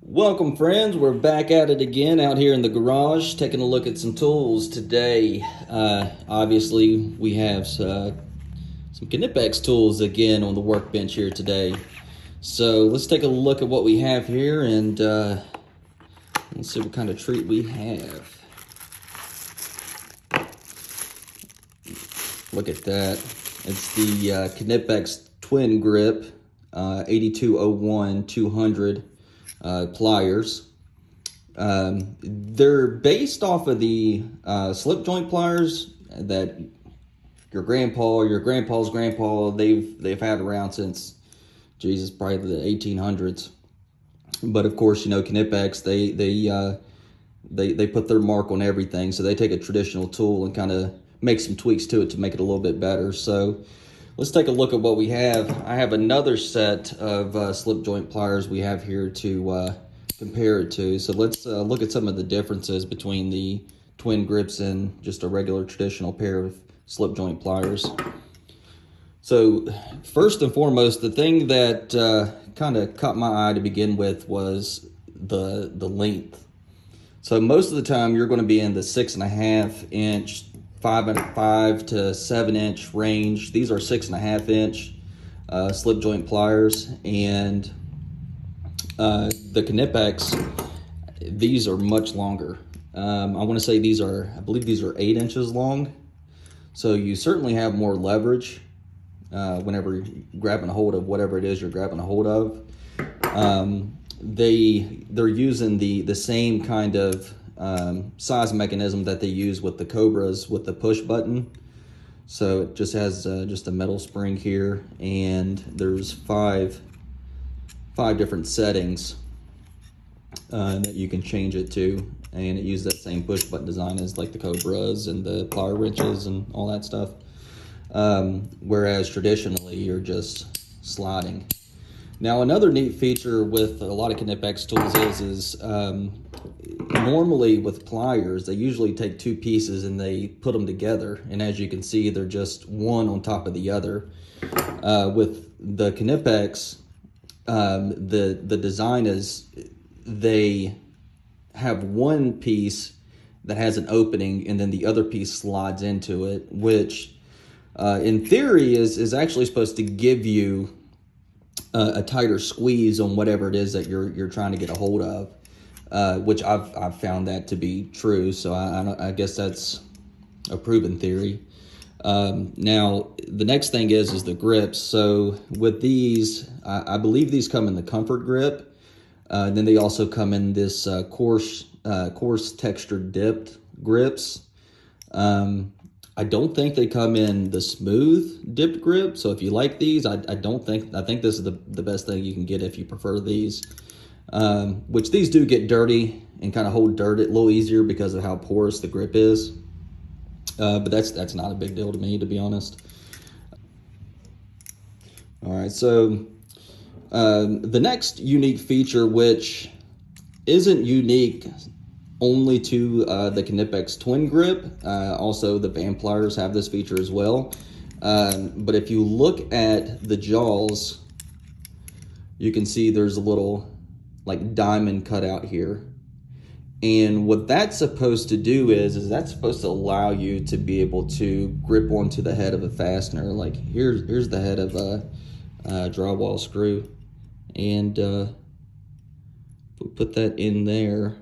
Welcome friends, we're back at it again out here in the garage taking a look at some tools today. Obviously we have some Knipex tools again on the workbench here today. So let's take a look at what we have here and let's see what kind of treat we have. Look at that. It's the Knipex Twin Grip 8201-200 pliers. They're based off of the slip joint pliers that your grandpa or your grandpa's grandpa they've had around since probably the 1800s. But of course, you know, Knipex they put their mark on everything, so they take a traditional tool and kind of make some tweaks to it to make it a little bit better. So let's take a look at what we have. I have another set of slip joint pliers we have here to compare it to. So let's look at some of the differences between the twin grips and just a regular traditional pair of slip joint pliers. So first and foremost, the thing that kind of caught my eye to begin with was the length. So most of the time you're going to be in the 6.5 inch, 5 to 7 inch range. These are 6.5 inch slip joint pliers, and the Knipex, these are much longer. I want to say I believe these are 8 inches long. So you certainly have more leverage whenever you're grabbing a hold of whatever it is you're grabbing a hold of. They're using the same kind of size mechanism that they use with the Cobras with the push button. So it just has just a metal spring here, and there's five different settings that you can change it to, and it uses that same push button design as like the Cobras and the plier wrenches and all that stuff. Whereas traditionally you're just sliding. Now another neat feature with a lot of Knipex tools is normally with pliers, they usually take two pieces and they put them together. And as you can see, they're just one on top of the other. With the Knipex, the design is they have one piece that has an opening and then the other piece slides into it, which in theory is actually supposed to give you a tighter squeeze on whatever it is that you're trying to get a hold of. Which I've found that to be true, so I guess that's a proven theory. Now the next thing is the grips. So with these, I believe these come in the comfort grip, and then they also come in this coarse textured dipped grips. I don't think they come in the smooth dipped grip. So if you like these, I think this is the best thing you can get if you prefer these. Which these do get dirty and kind of hold dirt a little easier because of how porous the grip is. But that's not a big deal to me, to be honest. All right, so the next unique feature, which isn't unique only to the Knipex Twin Grip, also the band pliers have this feature as well. But if you look at the jaws, you can see there's a little like diamond cut out here, and what that's supposed to do is that's supposed to allow you to be able to grip onto the head of a fastener. Like here's the head of a drywall screw, and if we put that in there,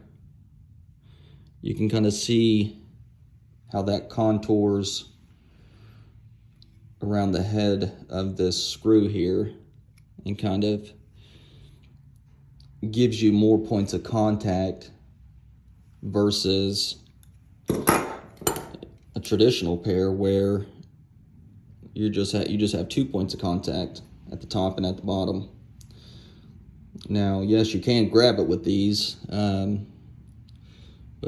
you can kind of see how that contours around the head of this screw here and kind of gives you more points of contact versus a traditional pair where you just have 2 points of contact at the top and at the bottom. Now, yes, you can grab it with these, but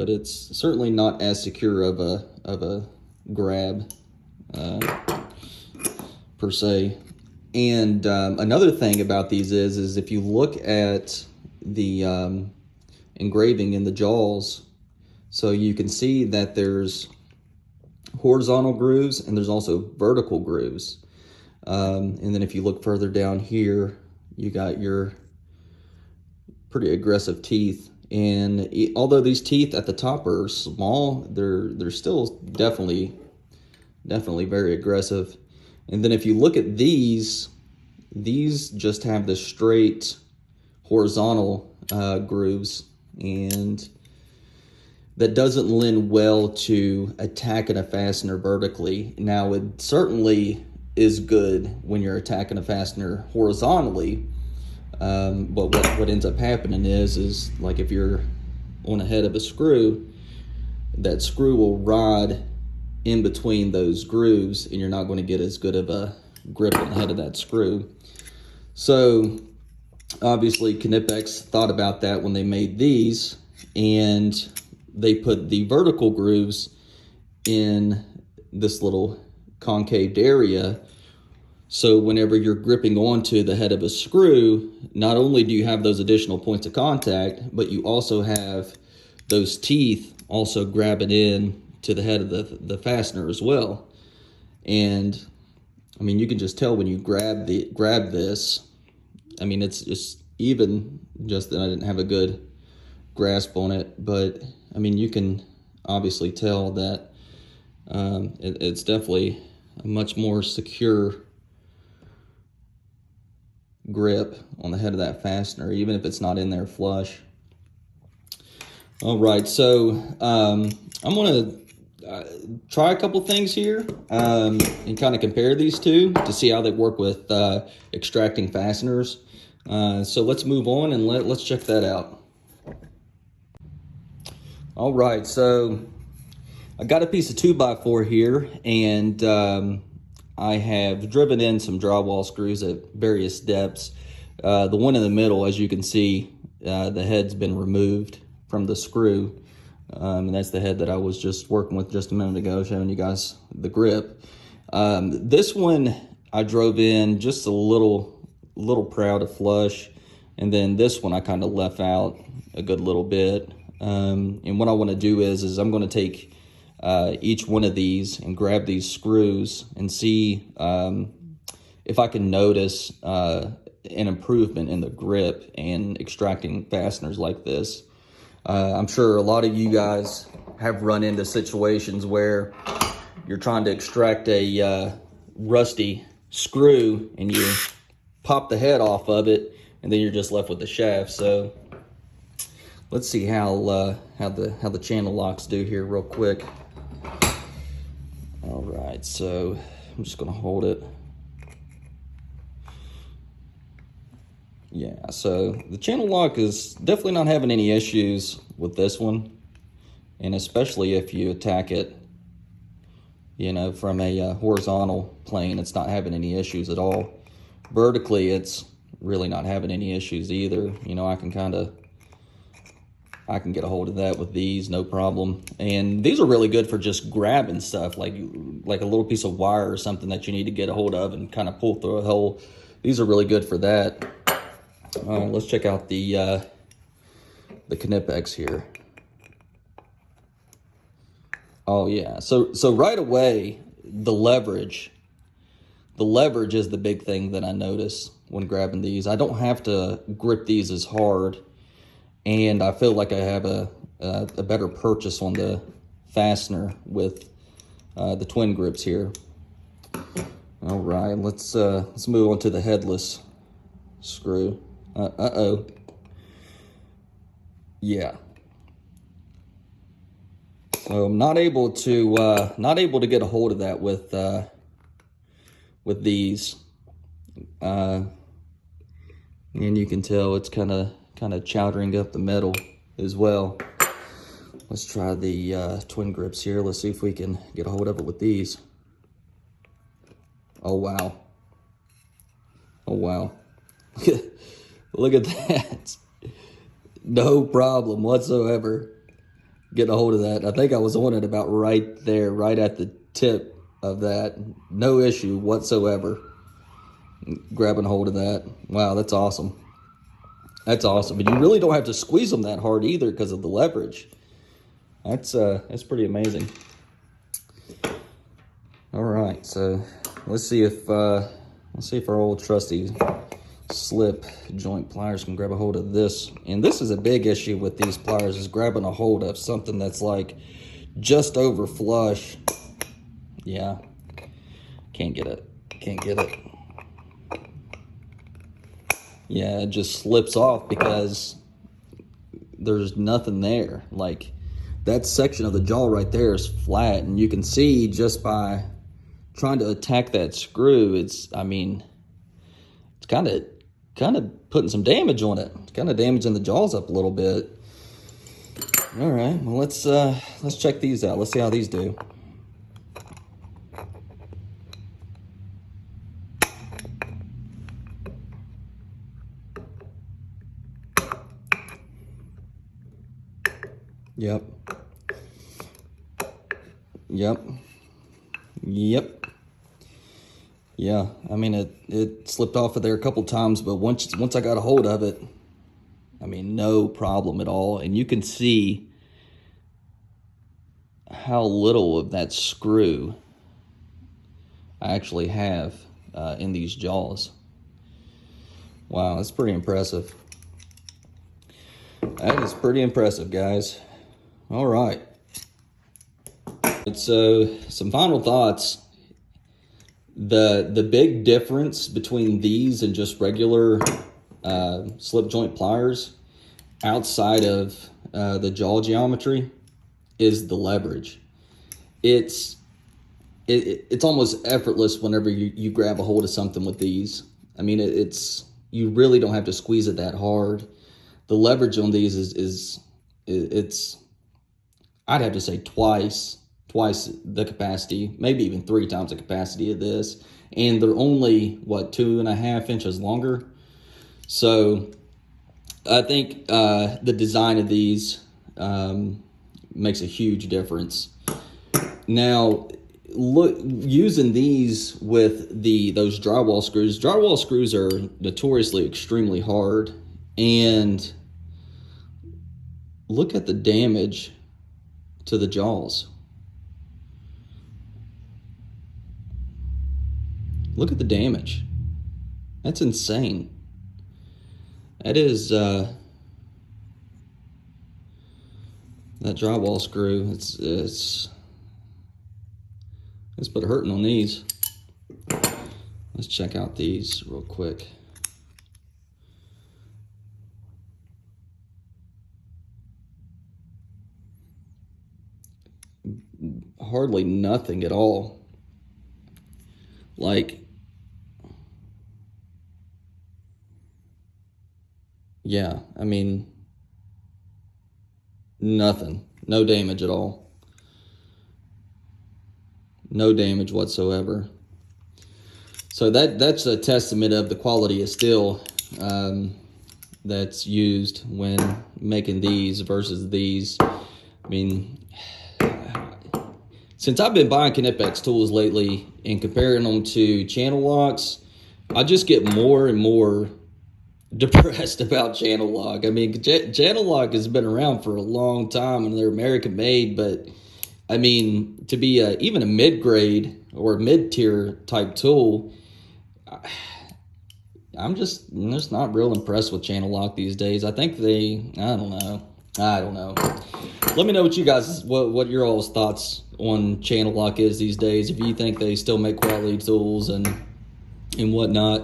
it's certainly not as secure of a grab per se. And another thing about these is if you look at the engraving in the jaws, so you can see that there's horizontal grooves and there's also vertical grooves. And then if you look further down here, you got your pretty aggressive teeth. And although these teeth at the top are small, they're still definitely very aggressive. And then if you look at these just have the straight horizontal grooves, and that doesn't lend well to attacking a fastener vertically. Now, it certainly is good when you're attacking a fastener horizontally, but what ends up happening is like if you're on the head of a screw, that screw will rod in between those grooves, and you're not going to get as good of a grip on the head of that screw. So obviously Knipex thought about that when they made these, and they put the vertical grooves in this little concaved area. So whenever you're gripping onto the head of a screw, not only do you have those additional points of contact, but you also have those teeth also grabbing in to the head of the fastener as well. And I mean, you can just tell when you grab this. I mean, it's just that I didn't have a good grasp on it, but I mean, you can obviously tell that it's definitely a much more secure grip on the head of that fastener, even if it's not in there flush. All right, so I'm gonna try a couple things here and kind of compare these two to see how they work with extracting fasteners. So let's move on and let's check that out. All right, so I got a piece of 2x4 here, and I have driven in some drywall screws at various depths. The one in the middle, as you can see, the head's been removed from the screw. And that's the head that I was just working with just a minute ago, showing you guys the grip. This one I drove in just a little proud of flush, and then this one I kind of left out a good little bit. And what I want to do is I'm going to take each one of these and grab these screws and see if I can notice an improvement in the grip and extracting fasteners like this. I'm sure a lot of you guys have run into situations where you're trying to extract a rusty screw and you pop the head off of it, and then you're just left with the shaft. So let's see how the channel locks do here real quick. All right, so I'm just gonna hold it. Yeah, so the channel lock is definitely not having any issues with this one, and especially if you attack it, you know, from a horizontal plane, it's not having any issues at all. Vertically, it's really not having any issues either. You know, I can get a hold of that with these, no problem. And these are really good for just grabbing stuff, like a little piece of wire or something that you need to get a hold of and kind of pull through a hole. These are really good for that. All right, let's check out the Knipex here. Oh yeah, so right away, the leverage is the big thing that I notice when grabbing these. I don't have to grip these as hard, and I feel like I have a better purchase on the fastener with the twin grips here. All right, let's move on to the headless screw. Uh-oh. Yeah. So I'm not able to get a hold of that with these. And you can tell it's kind of chowdering up the metal as well. Let's try the twin grips here. Let's see if we can get a hold of it with these. Oh wow. Oh wow. Look at that. No problem whatsoever getting a hold of that. I think I was on it about right there, right at the tip of that. No issue whatsoever grabbing hold of that. Wow, that's awesome. That's awesome. And you really don't have to squeeze them that hard either because of the leverage. That's pretty amazing. All right, so let's see if our old trusty slip joint pliers can grab a hold of this. And this is a big issue with these pliers, is grabbing a hold of something that's like just over flush. Yeah, can't get it, can't get it. Yeah, it just slips off because there's nothing there. Like, that section of the jaw right there is flat, and you can see just by trying to attack that screw, it's, I mean, it's kind of putting some damage on it. It's kind of damaging the jaws up a little bit. All right, well, let's check these out. Let's see how these do. Yep. Yep. Yep. Yeah, I mean, it slipped off of there a couple times, but once I got a hold of it, I mean, no problem at all. And you can see how little of that screw I actually have in these jaws. Wow, that's pretty impressive. That is pretty impressive, guys. All right. So, some final thoughts. The big difference between these and just regular slip joint pliers, outside of the jaw geometry, is the leverage. It's almost effortless whenever you grab a hold of something with these. I mean, you really don't have to squeeze it that hard. The leverage on these is I'd have to say twice the capacity, maybe even 3 times the capacity of this. And they're only, what, 2.5 inches longer. So I think the design of these makes a huge difference. Now, look, using these with those drywall screws. Drywall screws are notoriously extremely hard. And look at the damage to the jaws. Look at the damage. That's insane. That is that drywall screw. It's put hurting on these. Let's check out these real quick. Hardly nothing at all. Like, yeah, I mean, nothing. No damage at all. No damage whatsoever. So that's a testament of the quality of steel that's used when making these versus these. I mean, since I've been buying Knipex tools lately and comparing them to channel locks, I just get more and more depressed about channel lock. I mean, channel lock has been around for a long time and they're American made, but I mean, to be even a mid-grade or mid-tier type tool, I'm just not real impressed with channel lock these days. I think I don't know. Let me know what you guys, what your all's thoughts on channel lock is these days. If you think they still make quality tools and whatnot.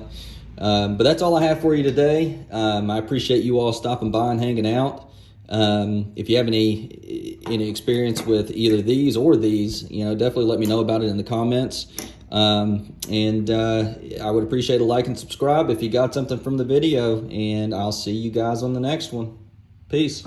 But that's all I have for you today. I appreciate you all stopping by and hanging out. If you have any experience with either these or these, definitely let me know about it in the comments. And I would appreciate a like and subscribe if you got something from the video, and I'll see you guys on the next one. Peace.